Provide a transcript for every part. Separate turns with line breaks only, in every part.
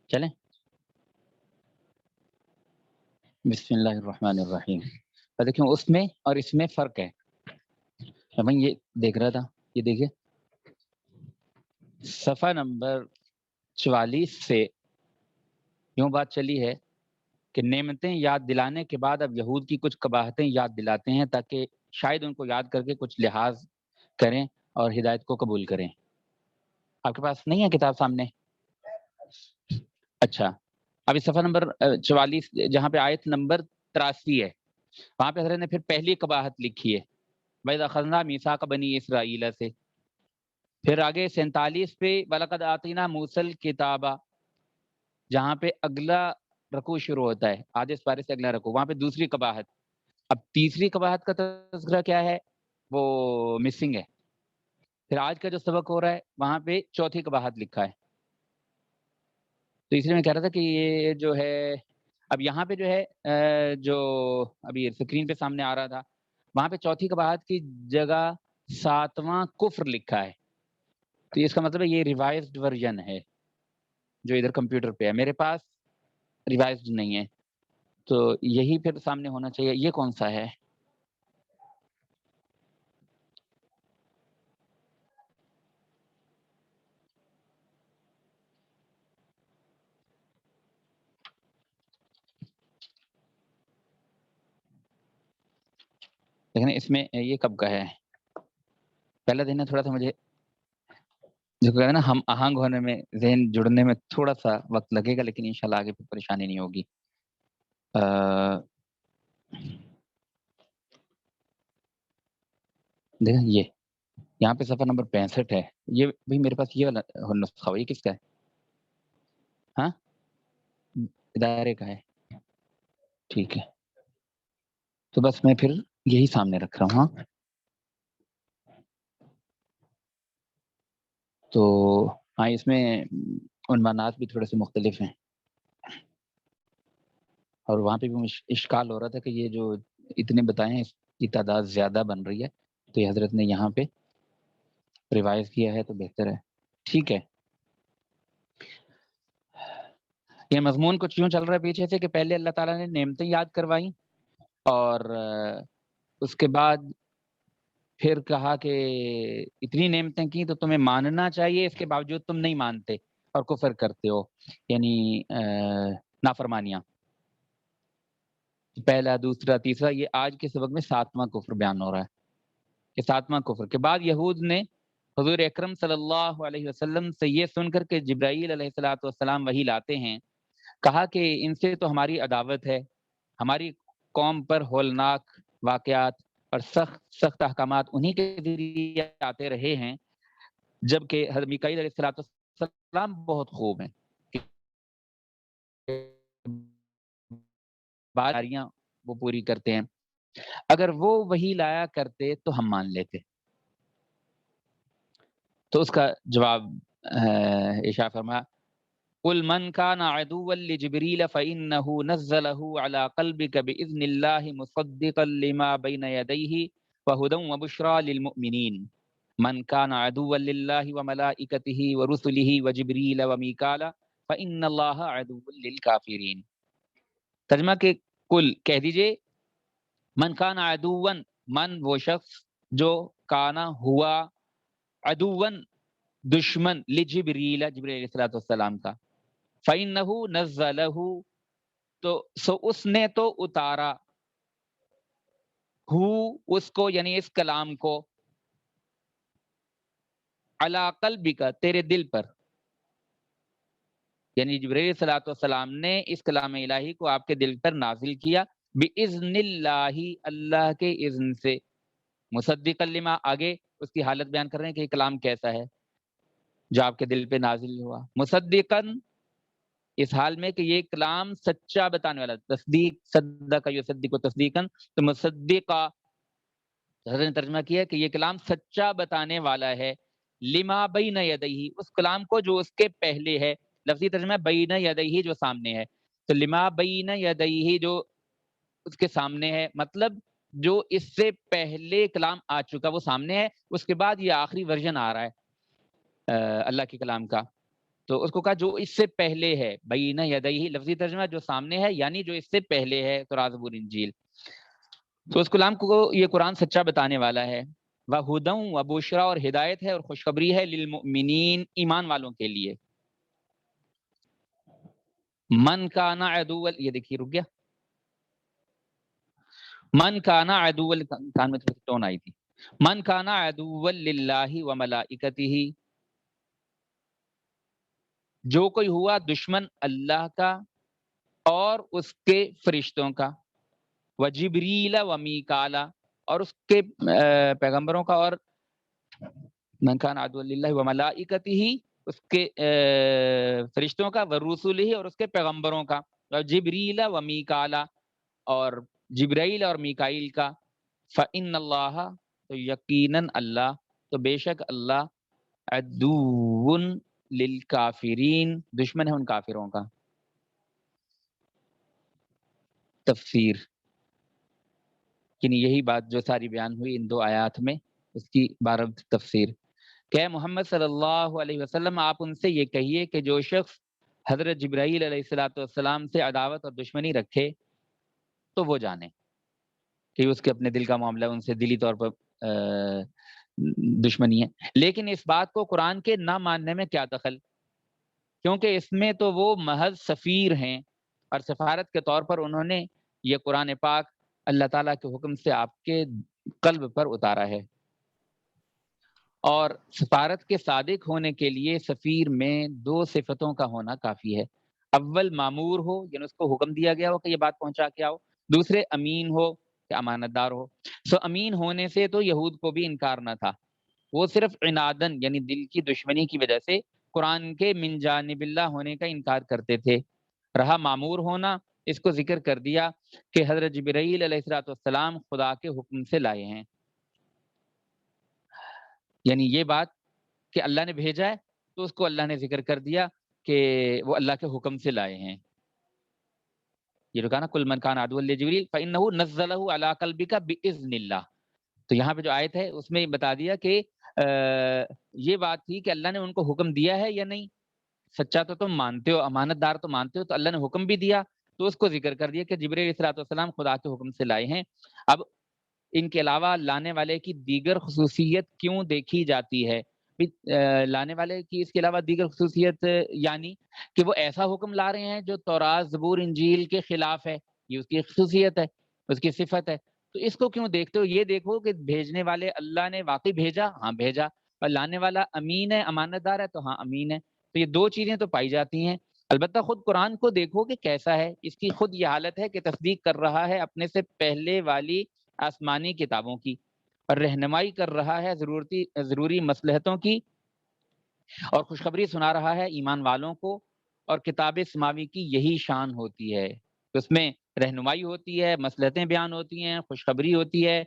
چلیں بسم اللہ الرحمن الرحیم. تو دیکھیں اس میں اور اس میں فرق ہے. میں یہ دیکھ رہا تھا, یہ دیکھیے صفحہ نمبر 44 سے یوں بات چلی ہے کہ نعمتیں یاد دلانے کے بعد اب یہود کی کچھ قباحتیں یاد دلاتے ہیں تاکہ شاید ان کو یاد کر کے کچھ لحاظ کریں اور ہدایت کو قبول کریں. آپ کے پاس نہیں ہے کتاب سامنے؟ اچھا, ابھی صفحہ نمبر 44 جہاں پہ آیت نمبر 83 ہے وہاں پہ حضرت نے پھر پہلی قباحت لکھی ہے وَإِذْ أَخَذْنَا مِيثَاقَ بَنِي إِسْرَائِيلَ سے. پھر آگے 47 پہ وَلَقَدْ آتَيْنَا مُوسَى الْكِتَابَ جہاں پہ اگلا رکوع شروع ہوتا ہے, آدھے سپارے سے اگلا رکوع, وہاں پہ دوسری قباحت. اب تیسری قباحت کا تذکرہ کیا ہے وہ مسنگ ہے. پھر آج کا جو سبق ہو رہا ہے وہاں پہ چوتھی قباحت لکھا ہے. تو اس لیے میں کہہ رہا تھا کہ یہ جو ہے اب یہاں پہ جو ہے جو ابھی اسکرین پہ سامنے آ رہا تھا وہاں پہ چوتھی قباحت کی جگہ 7واں کفر لکھا ہے. تو اس کا مطلب ہے یہ ریوائزڈ ورژن ہے جو ادھر کمپیوٹر پہ ہے, میرے پاس ریوائزڈ نہیں ہے. تو یہی پھر سامنے ہونا چاہیے. یہ کون سا ہے؟ لیکن اس میں یہ کب کا ہے؟ پہلا دن ہے, تھوڑا سا مجھے جو کہتے ہیں نا ہم آہنگ ہونے میں, ذہن جڑنے میں تھوڑا سا وقت لگے گا, لیکن انشاءاللہ آگے پھر پریشانی نہیں ہوگی. دیکھیں یہ یہاں پہ صفحہ نمبر 65 ہے. یہ بھی میرے پاس یہ والا نسخہ ہو, یہ کس کا ہے؟ ہاں ادارے کا ہے, ٹھیک ہے. تو بس میں پھر یہی سامنے رکھ رہا ہوں. تو ہاں اس میں عنوانات بھی تھوڑے سے مختلف ہیں اور وہاں پہ بھی اشکال ہو رہا تھا کہ یہ جو اتنے بتائے ہیں اس کی تعداد زیادہ بن رہی ہے, تو یہ حضرت نے یہاں پہ ریوائز کیا ہے تو بہتر ہے. ٹھیک ہے, یہ مضمون کچھ یوں چل رہا ہے پیچھے سے کہ پہلے اللہ تعالیٰ نے نعمتیں یاد کروائیں اور اس کے بعد پھر کہا کہ اتنی نعمتیں کی تو تمہیں ماننا چاہیے, اس کے باوجود تم نہیں مانتے اور کفر کرتے ہو, یعنی نافرمانیاں. پہلا, دوسرا, تیسرا, یہ آج کے سبق میں 7واں کفر بیان ہو رہا ہے کہ 7واں کفر کے بعد یہود نے حضور اکرم صلی اللہ علیہ وسلم سے یہ سن کر کہ جبرائیل علیہ الصلوۃ والسلام وحی لاتے ہیں کہا کہ ان سے تو ہماری عداوت ہے, ہماری قوم پر ہولناک واقعات اور سخت سخت احکامات انہی کے ذریعے آتے رہے ہیں, جبکہ حضرت میکائیل علیہ الصلوۃ والسلام بہت خوب ہیں, باریاں وہ پوری کرتے ہیں, اگر وہ وہی لایا کرتے تو ہم مان لیتے. تو اس کا جواب ارشاد فرمایا قل من كان عدوا لجبريل فإنه نزله على قلبك بإذن الله مصدقا لما بين يديه وهدى وبشرى للمؤمنين من كان عدوا لله وملائكته ورسله وجبريل وميكال فإن الله عدو للكافرين. ترجمہ کہ کل کہہ دیجئے من کان عدوً, من وہ شخص جو کانا ہوا عدوً دشمن لجبریل, جبریل علیہ الصلوۃ والسلام کا, فَإِنَّهُ نَزَّلَهُ تو سو اس نے تو اتارا, ہو اس کو یعنی اس کلام کو, علی قلبک تیرے دل پر, یعنی جبریل علیہ الصلوۃ والسلام نے اس کلام الہی کو آپ کے دل پر نازل کیا بِإِذْنِ اللَّهِ اللہ کے اذن سے, مصدقا لما آگے اس کی حالت بیان کر رہے ہیں کہ یہ کلام کیسا ہے جو آپ کے دل پہ نازل ہوا, مصدقاً اس حال میں کہ یہ کلام سچا بتانے والا, تصدیق صدق یصدق تصدیقاً, تو مصدقہ حضرت نے ترجمہ کیا کہ یہ کلام سچا بتانے والا ہے, لما بین یدیہ اس کلام کو جو اس کے پہلے ہے, لفظی ترجمہ بین یدیہ جو سامنے ہے, تو لما بین یدیہ جو اس کے سامنے ہے, مطلب جو اس سے پہلے کلام آ چکا وہ سامنے ہے, اس کے بعد یہ آخری ورژن آ رہا ہے اللہ کے کلام کا. تو اس کو کہا جو اس سے پہلے ہے، بین یدیہ لفظی ترجمہ جو سامنے ہے، یعنی جو اس سے پہلے ہے توراۃ زبور انجیل. تو اس کلام کو یہ قرآن سچا بتانے والا ہے. وَہُدًى وَبُشْرًى اور ہدایت ہے اور خوشخبری ہے للمؤمنین ایمان والوں کے لیے. من کان عدوا، یہ دیکھیے رک گیا، من کان عدوا، کان میں تھوڑی ٹون آئی تھی، من کان عدوا للہ وملائکتہ، جو کوئی ہوا دشمن اللہ کا اور اس کے فرشتوں کا، وجبریل ومیکالا اور اس کے پیغمبروں کا، اور من کان عدوا للہ وملائکتہ اس کے فرشتوں کا، ورسولہ اور اس کے پیغمبروں کا، جبریل ومیکالا اور جبرائیل اور میکائیل کا، فإن اللہ تو یقیناً اللہ، تو بے شک اللہ، عدو للکافرین دشمن ہے ان کافروں کا. تفسیر یعنی یہی بات جو ساری بیان ہوئی ان دو آیات میں، اس کی 12 تفسیر. کہ محمد صلی اللہ علیہ وسلم آپ ان سے یہ کہیے کہ جو شخص حضرت جبرائیل علیہ السلام سے عداوت اور دشمنی رکھے تو وہ جانے کہ اس کے اپنے دل کا معاملہ ان سے دلی طور پر دشمنی ہے. لیکن اس بات کو قرآن کے نہ ماننے میں کیا دخل، کیونکہ اس میں تو وہ محض سفیر ہیں اور سفارت کے طور پر انہوں نے یہ قرآن پاک اللہ تعالیٰ کے حکم سے آپ کے قلب پر اتارا ہے. اور سفارت کے صادق ہونے کے لیے سفیر میں 2 صفتوں کا ہونا کافی ہے. اول مامور ہو، یعنی اس کو حکم دیا گیا ہو کہ یہ بات پہنچا کے آؤ. دوسرے امین ہو کہ امانت دار ہو. امین ہونے سے تو یہود کو بھی انکار نہ تھا، وہ صرف عنادن یعنی دل کی دشمنی کی وجہ سے قرآن کے من جانب اللہ ہونے کا انکار کرتے تھے. رہا معمور ہونا، اس کو ذکر کر دیا کہ حضرت جبرائیل علیہ السلام خدا کے حکم سے لائے ہیں، یعنی یہ بات کہ اللہ نے بھیجا ہے تو اس کو اللہ نے ذکر کر دیا کہ وہ اللہ کے حکم سے لائے ہیں. یہ جو کہا نا کل من کان عدوا لجبریل فإنه نزله على قلبك بإذن اللہ، تو یہاں پہ جو آیت ہے اس میں بتا دیا کہ یہ بات تھی کہ اللہ نے ان کو حکم دیا ہے یا نہیں. سچا تو تم مانتے ہو، امانت دار تو مانتے ہو، تو اللہ نے حکم بھی دیا تو اس کو ذکر کر دیا کہ جبرائیل علیہ السلام خدا کے حکم سے لائے ہیں. اب ان کے علاوہ لانے والے کی دیگر خصوصیت کیوں دیکھی جاتی ہے؟ لانے والے کی اس کے علاوہ دیگر خصوصیت یعنی کہ وہ ایسا حکم لا رہے ہیں جو توراۃ زبور انجیل کے خلاف ہے، یہ اس کی خصوصیت ہے، اس کی صفت ہے. تو اس کو کیوں دیکھتے ہو؟ یہ دیکھو کہ بھیجنے والے اللہ نے واقعی بھیجا، ہاں بھیجا، اور لانے والا امین ہے، امانت دار ہے، تو ہاں امین ہے. تو یہ 2 چیزیں تو پائی جاتی ہیں. البتہ خود قرآن کو دیکھو کہ کیسا ہے، اس کی خود یہ حالت ہے کہ تصدیق کر رہا ہے اپنے سے پہلے والی آسمانی کتابوں کی، اور رہنمائی کر رہا ہے ضروری مصلحتوں کی، اور خوشخبری سنا رہا ہے ایمان والوں کو. اور کتاب سماوی کی یہی شان ہوتی ہے، اس میں رہنمائی ہوتی ہے، مصلحتیں بیان ہوتی ہیں، خوشخبری ہوتی ہے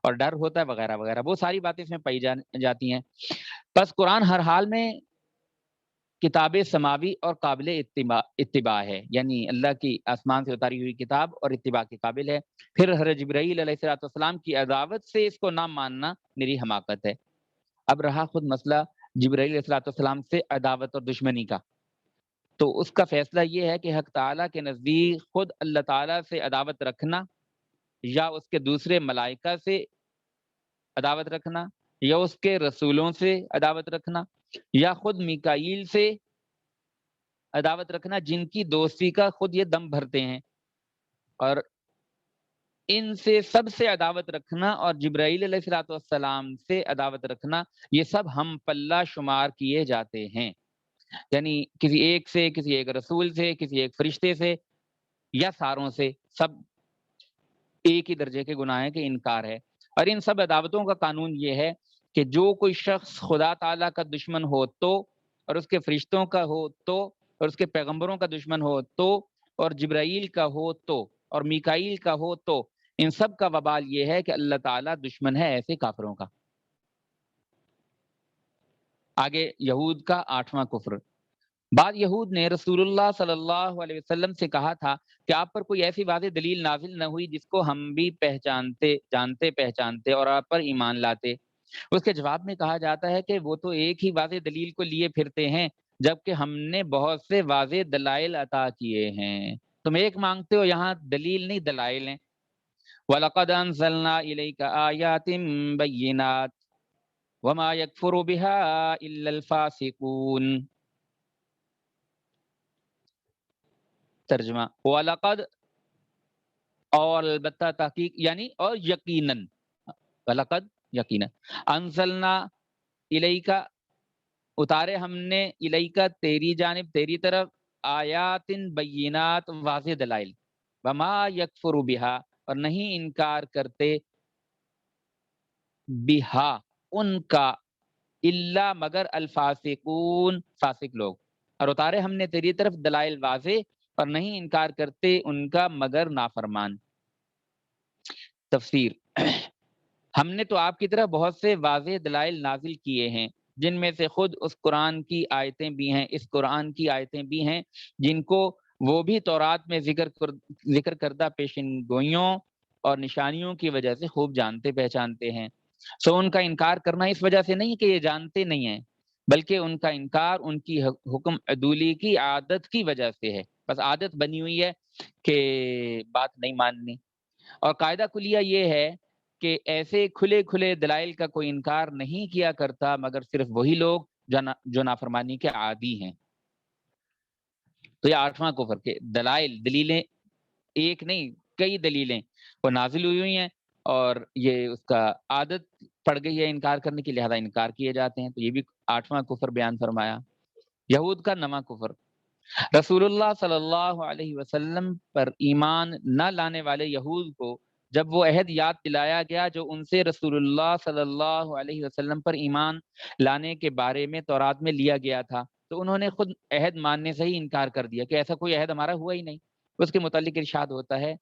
اور ڈر ہوتا ہے وغیرہ وغیرہ، وہ ساری باتیں اس میں پائی جاتی ہیں. بس قرآن ہر حال میں کتاب سماوی اور قابل اتباع ہے، یعنی اللہ کی آسمان سے اتاری ہوئی کتاب اور اتباع کے قابل ہے. پھر حضرت جبرائیل علیہ السلام کی عداوت سے اس کو نہ ماننا میری حماقت ہے. اب رہا خود مسئلہ جبرائیل علیہ السلام سے عداوت اور دشمنی کا، تو اس کا فیصلہ یہ ہے کہ حق تعالیٰ کے نزدیک خود اللہ تعالیٰ سے عداوت رکھنا، یا اس کے دوسرے ملائکہ سے عداوت رکھنا، یا اس کے رسولوں سے عداوت رکھنا، یا خود میکائیل سے عداوت رکھنا جن کی دوستی کا خود یہ دم بھرتے ہیں، اور ان سے سب سے عداوت رکھنا اور جبرائیل علیہ السلام سے عداوت رکھنا، یہ سب ہم پلہ شمار کیے جاتے ہیں. یعنی کسی ایک سے، کسی ایک رسول سے، کسی ایک فرشتے سے، یا ساروں سے، سب ایک ہی درجے کے گناہ کے انکار ہے. اور ان سب عداوتوں کا قانون یہ ہے کہ جو کوئی شخص خدا تعالیٰ کا دشمن ہو تو، اور اس کے فرشتوں کا ہو تو، اور اس کے پیغمبروں کا دشمن ہو تو، اور جبرائیل کا ہو تو، اور میکائیل کا ہو تو، ان سب کا وبال یہ ہے کہ اللہ تعالیٰ دشمن ہے ایسے کافروں کا. آگے یہود کا 8واں کفر. بعد یہود نے رسول اللہ صلی اللہ علیہ وسلم سے کہا تھا کہ آپ پر کوئی ایسی واضح دلیل نازل نہ ہوئی جس کو ہم بھی جانتے پہچانتے اور آپ پر ایمان لاتے. اس کے جواب میں کہا جاتا ہے کہ وہ تو ایک ہی واضح دلیل کو لیے پھرتے ہیں جبکہ ہم نے بہت سے واضح دلائل عطا کیے ہیں. تم ایک مانگتے ہو، یہاں دلیل نہیں دلائل ہیں. وَلَقَدْ أَنزَلْنَا إِلَيْكَ آيَاتٍ بَيِّنَاتٍ وَمَا يَكْفُرُ بِهَا إِلَّا الْفَاسِقُونَ. ترجمہ: وَلَقَدْ، اور البتہ تحقیق یعنی اور یقیناً، وَلَقَدْ یقیناً، انزلنا الیکا اتارے ہم نے، الیکا تیری جانب، تیری طرف، آیات بینات واضح دلائل، وما یکفر بہا اور نہیں انکار کرتے، بہا ان کا، الا مگر، الفاسقون فاسق لوگ. اور اتارے ہم نے تیری طرف دلائل واضح اور نہیں انکار کرتے ان کا مگر نافرمان. تفسیر: ہم نے تو آپ کی طرف بہت سے واضح دلائل نازل کیے ہیں، جن میں سے خود اس قرآن کی آیتیں بھی ہیں، اس قرآن کی آیتیں بھی ہیں جن کو وہ بھی تورات میں ذکر کردہ پیشن گوئیوں اور نشانیوں کی وجہ سے خوب جانتے پہچانتے ہیں. سو ان کا انکار کرنا اس وجہ سے نہیں کہ یہ جانتے نہیں ہیں، بلکہ ان کا انکار ان کی حکم عدولی کی عادت کی وجہ سے ہے. بس عادت بنی ہوئی ہے کہ بات نہیں ماننی. اور قاعدہ کلیہ یہ ہے کہ ایسے کھلے کھلے دلائل کا کوئی انکار نہیں کیا کرتا مگر صرف وہی لوگ جو نافرمانی کے عادی ہیں. تو یہ 8واں کفر کے دلیلیں ایک نہیں کئی دلیلیں وہ نازل ہوئی ہیں، اور یہ اس کا عادت پڑ گئی ہے انکار کرنے کی، لہذا انکار کیے جاتے ہیں. تو یہ بھی 8واں کفر بیان فرمایا. یہود کا نواں کفر: رسول اللہ صلی اللہ علیہ وسلم پر ایمان نہ لانے والے یہود کو جب وہ عہد یاد دلایا گیا جو ان سے رسول اللہ صلی اللہ علیہ وسلم پر ایمان لانے کے بارے میں تورات میں لیا گیا تھا، تو انہوں نے خود عہد ماننے سے ہی انکار کر دیا کہ ایسا کوئی عہد ہمارا ہوا ہی نہیں. اس کے متعلق ارشاد ہوتا ہے: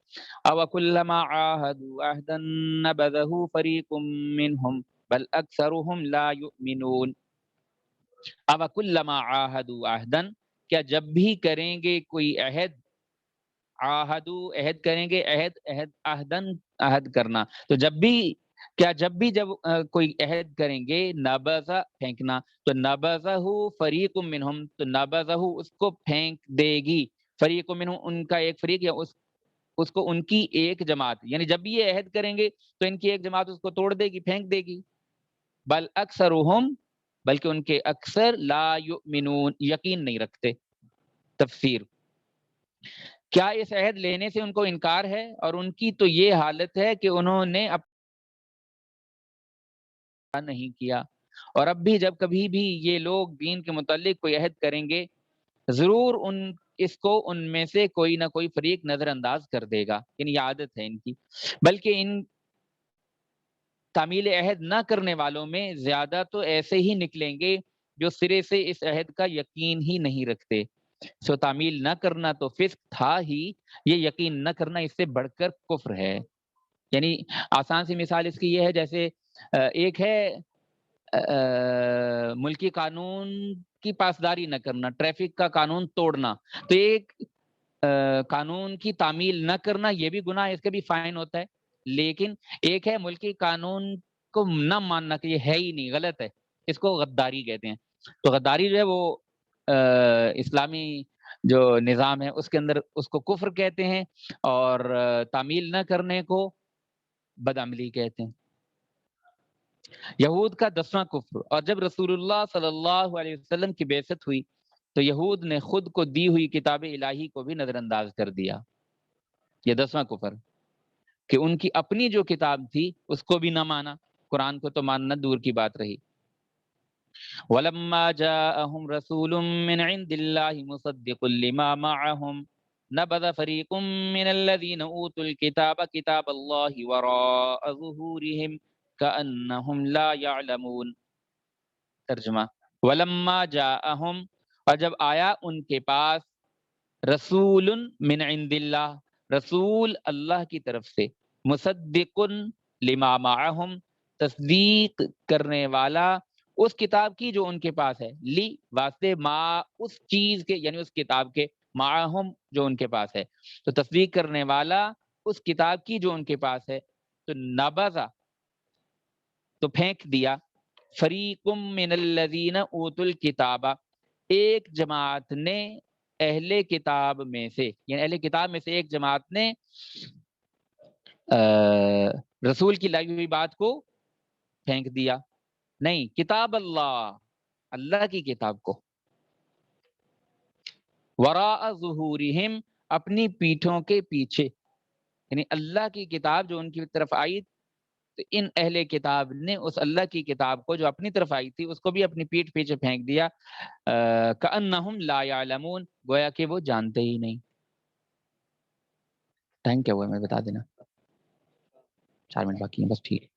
أَوَكُلَّمَا عَاهَدُوا عَهْدًا نَبَذَهُ فَرِيقٌ مِّنْهُمْ بَلْ أَكْثَرُهُمْ لَا يُؤْمِنُونَ. أَوَكُلَّمَا عَاهَدُوا عَهْدًا، کیا جب بھی کریں گے کوئی عہد، عہد کریں گے، عہد کرنا، تو جب کوئی عہد کریں گے، نبذہ پھینکنا، تو نبذہ فریق منہم، تو نبذہ اس کو پھینک دے گی، فریق منہم ان کا ایک فریق، یا اس کو ان کی ایک جماعت، یعنی جب بھی یہ عہد کریں گے تو ان کی ایک جماعت اس کو توڑ دے گی، پھینک دے گی. بل اکثرہم، بلکہ ان کے اکثر، لا یؤمنون یقین نہیں رکھتے. تفسیر: کیا اس عہد لینے سے ان کو انکار ہے؟ اور ان کی تو یہ حالت ہے کہ انہوں نے نہیں کیا. اور اب بھی جب کبھی بھی یہ لوگ دین کے متعلق کوئی عہد کریں گے، ضرور اس کو ان میں سے کوئی نہ کوئی فریق نظر انداز کر دے گا. یعنی یہ عادت ہے ان کی. بلکہ ان تعمیل عہد نہ کرنے والوں میں زیادہ تو ایسے ہی نکلیں گے جو سرے سے اس عہد کا یقین ہی نہیں رکھتے. سو تعمیل نہ کرنا تو فسق تھا ہی، یہ یقین نہ کرنا اس سے بڑھ کر کفر ہے. یعنی آسان سی مثال اس کی یہ ہے، جیسے ایک ہے ملکی قانون کی پاسداری نہ کرنا، ٹریفک کا قانون توڑنا. تو ایک قانون کی تعمیل نہ کرنا یہ بھی گناہ ہے، اس کا بھی فائن ہوتا ہے. لیکن ایک ہے ملکی قانون کو نہ ماننا کہ یہ ہے ہی نہیں، غلط ہے، اس کو غداری کہتے ہیں. تو غداری جو ہے وہ اسلامی جو نظام ہے اس کے اندر اس کو کفر کہتے ہیں، اور تعمیل نہ کرنے کو بدعملی کہتے ہیں. یہود کا 10واں کفر: اور جب رسول اللہ صلی اللہ علیہ وسلم کی بعثت ہوئی تو یہود نے خود کو دی ہوئی کتاب الہی کو بھی نظر انداز کر دیا. یہ 10واں کفر کہ ان کی اپنی جو کتاب تھی اس کو بھی نہ مانا، قرآن کو تو ماننا دور کی بات رہی. وَلَمَّا جَاءَهُمْ رَسُولٌ مِّنْ عِندِ اللَّهِ مُصَدِّقٌ لِّمَا مَعَهُمْ نَبَذَ فَرِيقٌ مِّنَ الَّذِينَ أُوتُوا الْكِتَابَ كِتَابَ اللَّهِ وَرَاءَ ظُهُورِهِمْ كَأَنَّهُمْ لَا يَعْلَمُونَ. ترجمہ: وَلَمَّا جَاءَهُمْ، اور جب آیا ان کے پاس، رسول من عند اللہ، رسول اللہ کی طرف سے، مصدق لما معہم، تصدیق کرنے والا اس کتاب کی جو ان کے پاس ہے، لی واسطے، ما اس چیز کے، یعنی اس کتاب کے، معہم جو ان کے پاس ہے، تو تصدیق کرنے والا اس کتاب کی جو ان کے پاس ہے. تو نبذا تو پھینک دیا، فریق من الذین اوتوا الکتاب ایک جماعت نے اہل کتاب میں سے، یعنی اہل کتاب میں سے ایک جماعت نے رسول کی لائی ہوئی بات کو پھینک دیا، نہیں، کتاب اللہ، اللہ کی کتاب کو، وراء ظہورہم، اپنی پیٹھوں کے پیچھے، یعنی اللہ کی کتاب جو ان کی طرف آئی، تو ان اہل کتاب نے اس اللہ کی کتاب کو جو اپنی طرف آئی تھی اس کو بھی اپنی پیٹھ پیچھے پھینک دیا، کأنہم لا یعلمون، گویا کہ وہ جانتے ہی نہیں۔ ٹائم کیا ہوا ہے میں بتا دینا، 4 منٹ باقی ہیں بس، ٹھیک۔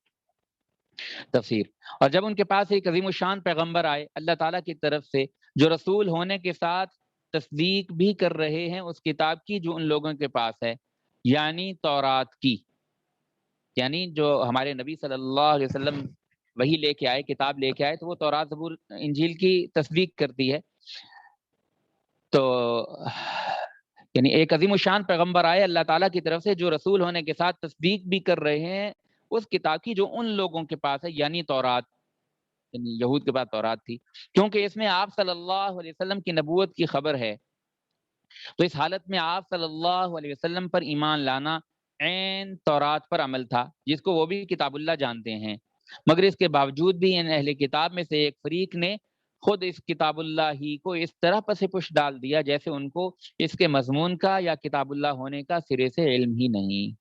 تفسیر، اور جب ان کے پاس ایک عظیم الشان پیغمبر آئے اللہ تعالیٰ کی طرف سے، جو رسول ہونے کے ساتھ تصدیق بھی کر رہے ہیں اس کتاب کی جو ان لوگوں کے پاس ہے، یعنی تورات کی، یعنی جو ہمارے نبی صلی اللہ علیہ وسلم وہی لے کے آئے، کتاب لے کے آئے، تو وہ تورات زبور انجیل کی تصدیق کرتی ہے۔ تو یعنی ایک عظیم الشان پیغمبر آئے اللہ تعالیٰ کی طرف سے جو رسول ہونے کے ساتھ تصدیق بھی کر رہے ہیں اس کتاب کی جو ان لوگوں کے پاس ہے، یعنی تورات، یعنی یہود کے پاس تورات تھی، کیونکہ اس میں آپ صلی اللہ علیہ وسلم کی نبوت کی خبر ہے، تو اس حالت میں آپ صلی اللہ علیہ وسلم پر ایمان لانا عین تورات پر عمل تھا، جس کو وہ بھی کتاب اللہ جانتے ہیں، مگر اس کے باوجود بھی ان اہل کتاب میں سے ایک فریق نے خود اس کتاب اللہ ہی کو اس طرح پس پش ڈال دیا جیسے ان کو اس کے مضمون کا یا کتاب اللہ ہونے کا سرے سے علم ہی نہیں۔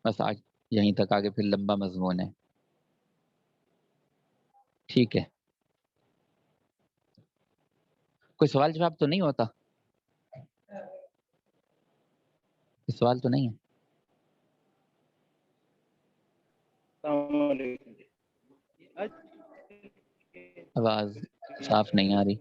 بس آج یہیں تک، آگے پھر لمبا مضمون ہے، ٹھیک ہے؟ کوئی سوال جواب تو نہیں ہوتا؟ کوئی سوال تو نہیں ہے؟ آواز صاف نہیں آ رہی۔